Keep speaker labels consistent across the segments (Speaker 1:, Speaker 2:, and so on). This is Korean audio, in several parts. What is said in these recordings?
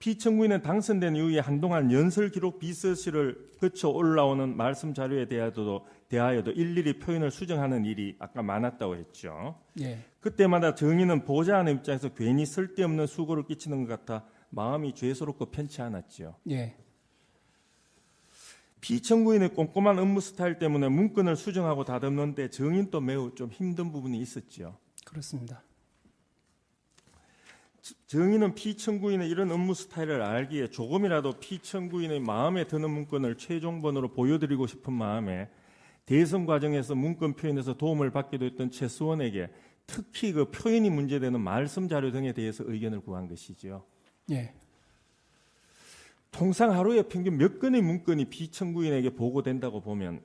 Speaker 1: 피청구인은 당선된 이후에 한동안 연설 기록 비서실을 거쳐 올라오는 말씀 자료에 대하여도 일일이 표현을 수정하는 일이 아까 많았다고 했죠.
Speaker 2: 예.
Speaker 1: 그때마다 정의는 보좌하는 입장에서 괜히 쓸데없는 수고를 끼치는 것 같아 마음이 죄스럽고 편치 않았죠.
Speaker 2: 예.
Speaker 1: 피청구인의 꼼꼼한 업무 스타일 때문에 문건을 수정하고 다듬는데 정의도 매우 좀 힘든 부분이 있었죠.
Speaker 2: 그렇습니다.
Speaker 1: 정의는 피청구인의 이런 업무 스타일을 알기에 조금이라도 피청구인의 마음에 드는 문건을 최종본으로 보여드리고 싶은 마음에 대선 과정에서 문건 표현에서 도움을 받기도 했던 최수원에게 특히 그 표현이 문제되는 말씀 자료 등에 대해서 의견을 구한 것이죠.
Speaker 2: 예.
Speaker 1: 통상 하루에 평균 몇 건의 문건이 피청구인에게 보고된다고 보면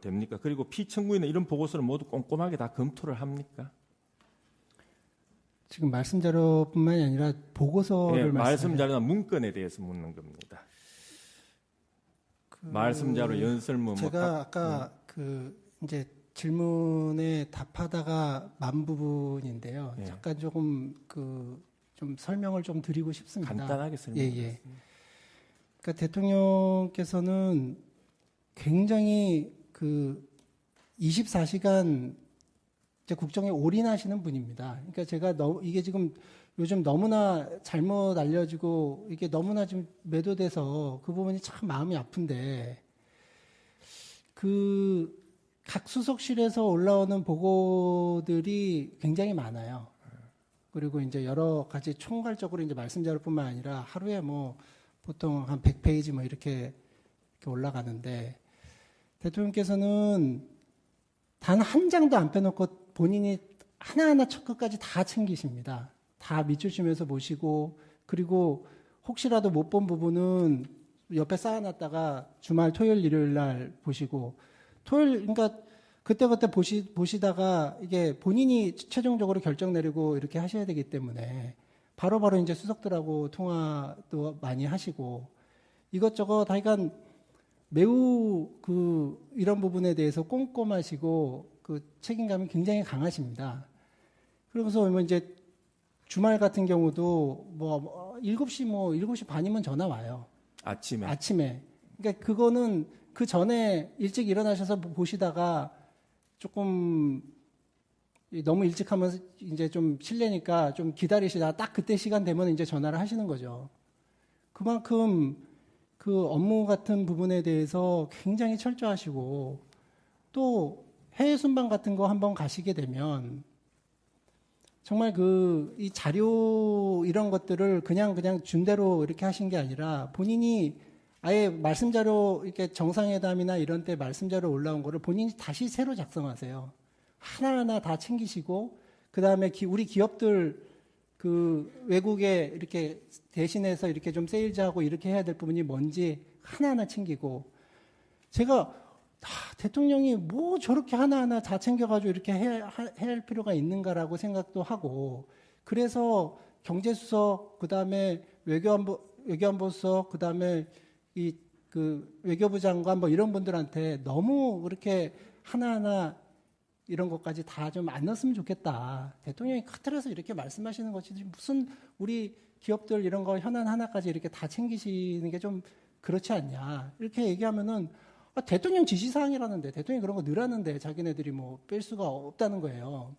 Speaker 1: 됩니까? 그리고 피청구인은 이런 보고서를 모두 꼼꼼하게 다 검토를 합니까?
Speaker 2: 지금 말씀 자료뿐만이 아니라 보고서를
Speaker 1: 말씀 자료나 문건에 대해서 묻는 겁니다. 말씀 자료, 연설문
Speaker 2: 제가 아까 이제 질문에 답하다가 만 부분인데요.
Speaker 1: 예.
Speaker 2: 잠깐 조금 좀 설명을 좀 드리고 싶습니다.
Speaker 1: 간단하게 설명드리겠습니다.
Speaker 2: 예. 그러니까 대통령께서는 굉장히 24시간 이제 국정에 올인하시는 분입니다. 그러니까 제가 이게 지금 요즘 너무나 잘못 알려지고 이게 너무나 좀 매도돼서 그 부분이 참 마음이 아픈데 각 수석실에서 올라오는 보고들이 굉장히 많아요. 그리고 이제 여러 가지 총괄적으로 이제 말씀 자료뿐만 아니라 하루에 뭐 보통 한 100페이지 뭐 이렇게 올라가는데 대통령께서는 단 한 장도 안 빼놓고 본인이 하나하나 첫 끝까지 다 챙기십니다. 다 밑줄 치면서 보시고 그리고 혹시라도 못 본 부분은 옆에 쌓아놨다가 주말 토요일 일요일 날 보시고 그러니까 그때그때 보시다가 이게 본인이 최종적으로 결정 내리고 이렇게 하셔야 되기 때문에 바로바로 이제 수석들하고 통화도 많이 하시고 이것저것 하여간 매우 이런 부분에 대해서 꼼꼼하시고 책임감이 굉장히 강하십니다. 그러면서 뭐 이제 주말 같은 경우도 7시 반이면 전화 와요. 아침에. 그러니까 그거는 그 전에 일찍 일어나셔서 보시다가 조금 너무 일찍 하면 이제 좀 실례니까 좀 기다리시다가 딱 그때 시간 되면 이제 전화를 하시는 거죠. 그만큼 업무 같은 부분에 대해서 굉장히 철저하시고 또 해외 순방 같은 거 한번 가시게 되면 정말 이 자료 이런 것들을 그냥 준 대로 이렇게 하신 게 아니라 본인이 아예 말씀 자료 이렇게 정상회담이나 이런 때 말씀 자료 올라온 거를 본인이 다시 새로 작성하세요. 하나하나 다 챙기시고 그다음에 우리 기업들 외국에 이렇게 대신해서 이렇게 좀 세일즈하고 이렇게 해야 될 부분이 뭔지 하나하나 챙기고 제가 대통령이 뭐 저렇게 하나하나 다 챙겨가지고 이렇게 해야 할 필요가 있는가라고 생각도 하고 그래서 경제수석 그다음에 외교안보수석 그다음에 외교부 장관 뭐 이런 분들한테 너무 그렇게 하나하나 이런 것까지 다 좀 안 넣었으면 좋겠다. 대통령이 큰 틀에서 이렇게 말씀하시는 것이 무슨 우리 기업들 이런 거 현안 하나까지 이렇게 다 챙기시는 게 좀 그렇지 않냐. 이렇게 얘기하면은 대통령 지시사항이라는데 대통령이 그런 거 넣으라는데 자기네들이 뭐 뺄 수가 없다는 거예요.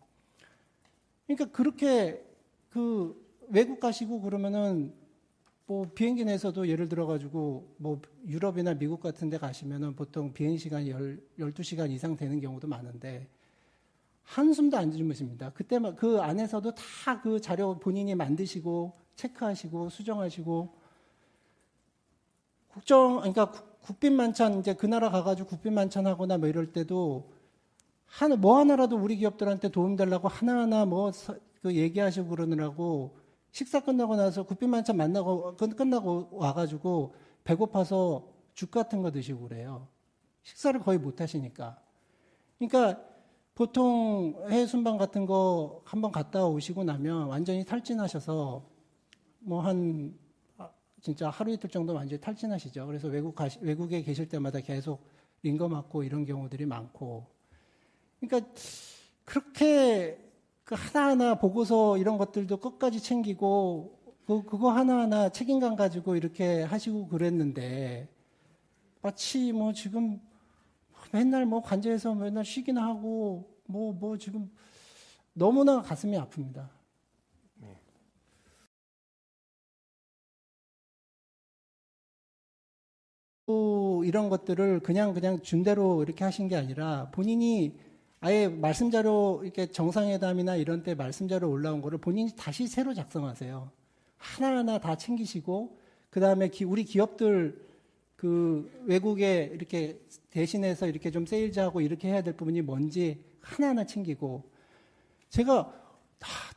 Speaker 2: 그러니까 그렇게 외국 가시고 그러면은 뭐 비행기 내에서도 예를 들어가지고 뭐 유럽이나 미국 같은 데 가시면은 보통 비행 시간이 12시간 이상 되는 경우도 많은데 한숨도 안 주무십니다. 그때 그 안에서도 다 그 자료 본인이 만드시고 체크하시고 수정하시고 그러니까 국빈 만찬 이제 그 나라 가가지고 국빈 만찬 하거나 뭐 이럴 때도 뭐 하나라도 우리 기업들한테 도움 되려고 하나하나 얘기하시고 그러느라고 식사 끝나고 나서 국빈 만찬 끝나고 와가지고 배고파서 죽 같은 거 드시고 그래요. 식사를 거의 못 하시니까. 그러니까 보통 해외 순방 같은 거 한번 갔다 오시고 나면 완전히 탈진하셔서 진짜 하루 이틀 정도 완전히 탈진하시죠. 그래서 외국에 계실 때마다 계속 링거 맞고 이런 경우들이 많고. 그러니까 그렇게 하나하나 보고서 이런 것들도 끝까지 챙기고 그거 하나하나 책임감 가지고 이렇게 하시고 그랬는데, 마치 뭐 지금 맨날 뭐 관저에서 맨날 쉬기나 하고, 뭐 지금 너무나 가슴이 아픕니다. 또 이런 것들을 그냥 준 대로 이렇게 하신 게 아니라 본인이 아예 말씀 자료 이렇게 정상회담이나 이런 때 말씀 자료 올라온 거를 본인이 다시 새로 작성하세요. 하나하나 다 챙기시고 그다음에 우리 기업들 그 외국에 이렇게 대신해서 이렇게 좀 세일즈하고 이렇게 해야 될 부분이 뭔지 하나하나 챙기고 제가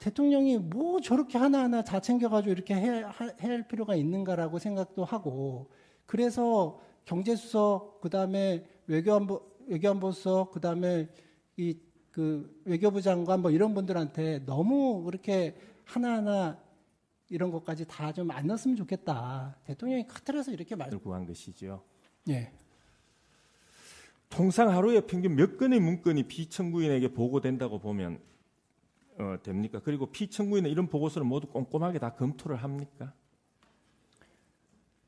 Speaker 2: 대통령이 뭐 저렇게 하나하나 다 챙겨가지고 이렇게 해야 할 필요가 있는가라고 생각도 하고 그래서 경제수석 그다음에 외교안보수석 그다음에 그 외교부 장관 뭐 이런 분들한테 너무 그렇게 하나하나 이런 것까지 다 좀 안 넣었으면 좋겠다. 대통령이 커트려서 이렇게
Speaker 1: 구한 것이죠.
Speaker 2: 예.
Speaker 1: 통상 하루에 평균 몇 건의 문건이 피청구인에게 보고된다고 보면 됩니까? 그리고 피청구인은 이런 보고서를 모두 꼼꼼하게 다 검토를 합니까?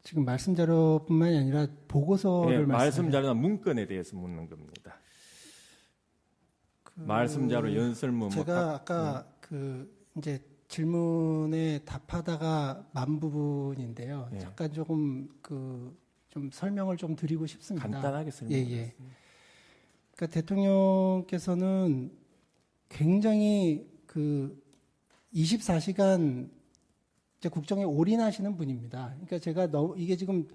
Speaker 2: 지금 말씀 자료뿐만이 아니라 보고서를
Speaker 1: 네, 말씀 자료나 문건에 대해서 묻는 겁니다. 말씀 자료, 연설문
Speaker 2: 제가 아까 그 이제 질문에 답하다가 만 부분인데요.
Speaker 1: 예.
Speaker 2: 잠깐 조금 좀 설명을 좀 드리고 싶습니다.
Speaker 1: 간단하게 설명해
Speaker 2: 예. 그러니까 대통령께서는 굉장히 24시간 이제 국정에 올인하시는 분입니다. 그러니까 제가 이게 지금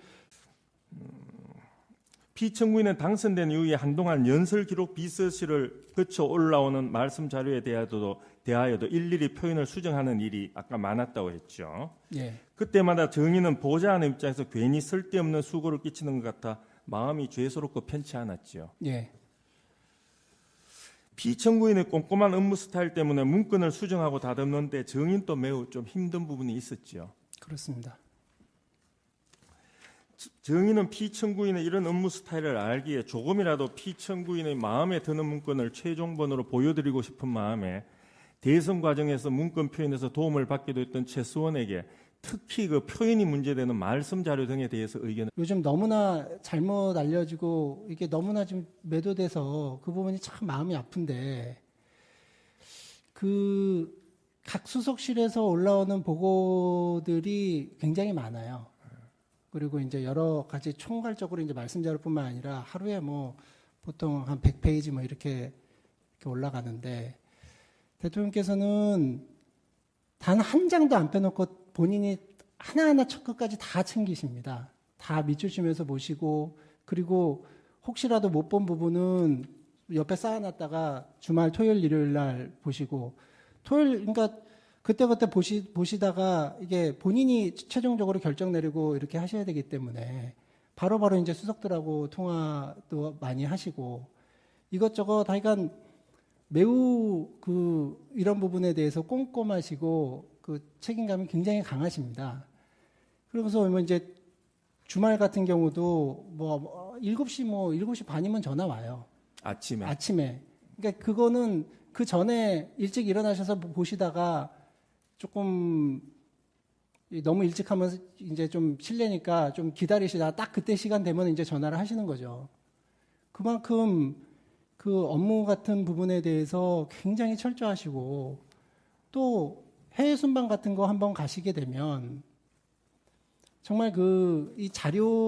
Speaker 1: 피청구인은 당선된 이후에 한동안 연설 기록 비서실을 거쳐 올라오는 말씀 자료에 대하여도 일일이 표현을 수정하는 일이 아까 많았다고 했죠.
Speaker 2: 예.
Speaker 1: 그때마다 정의는 보좌하는 입장에서 괜히 쓸데없는 수고를 끼치는 것 같아 마음이 죄스럽고 편치 않았죠.
Speaker 2: 예.
Speaker 1: 피청구인의 꼼꼼한 업무 스타일 때문에 문건을 수정하고 다듬는데 정의도 매우 좀 힘든 부분이 있었죠.
Speaker 2: 그렇습니다.
Speaker 1: 정의는 피청구인의 이런 업무 스타일을 알기에 조금이라도 피청구인의 마음에 드는 문건을 최종본으로 보여드리고 싶은 마음에 대선 과정에서 문건 표현에서 도움을 받기도 했던 최수원에게 특히 그 표현이 문제되는 말씀 자료 등에 대해서 의견을
Speaker 2: 요즘 너무나 잘못 알려지고 이게 너무나 지금 매도돼서 그 부분이 참 마음이 아픈데 각 수석실에서 올라오는 보고들이 굉장히 많아요. 그리고 이제 여러 가지 총괄적으로 이제 말씀 자료뿐만 아니라 하루에 뭐 보통 한 100페이지 뭐 이렇게 올라가는데 대통령께서는 단 한 장도 안 빼놓고 본인이 하나하나 첫 끝까지 다 챙기십니다. 다 밑줄 치면서 보시고 그리고 혹시라도 못 본 부분은 옆에 쌓아놨다가 주말 토요일 일요일 날 보시고 그러니까 그때그때 보시다가 이게 본인이 최종적으로 결정 내리고 이렇게 하셔야 되기 때문에 바로바로 이제 수석들하고 통화도 많이 하시고 이것저것 하여간 매우 이런 부분에 대해서 꼼꼼하시고 그 책임감이 굉장히 강하십니다. 그러면서 이제 주말 같은 경우도 7시 반이면 전화 와요. 아침에. 그러니까 그거는 그 전에 일찍 일어나셔서 보시다가 조금 너무 일찍 하면 이제 좀 실례니까 좀 기다리시다가 딱 그때 시간 되면 이제 전화를 하시는 거죠. 그만큼 그 업무 같은 부분에 대해서 굉장히 철저하시고 또 해외 순방 같은 거 한번 가시게 되면 정말 이 자료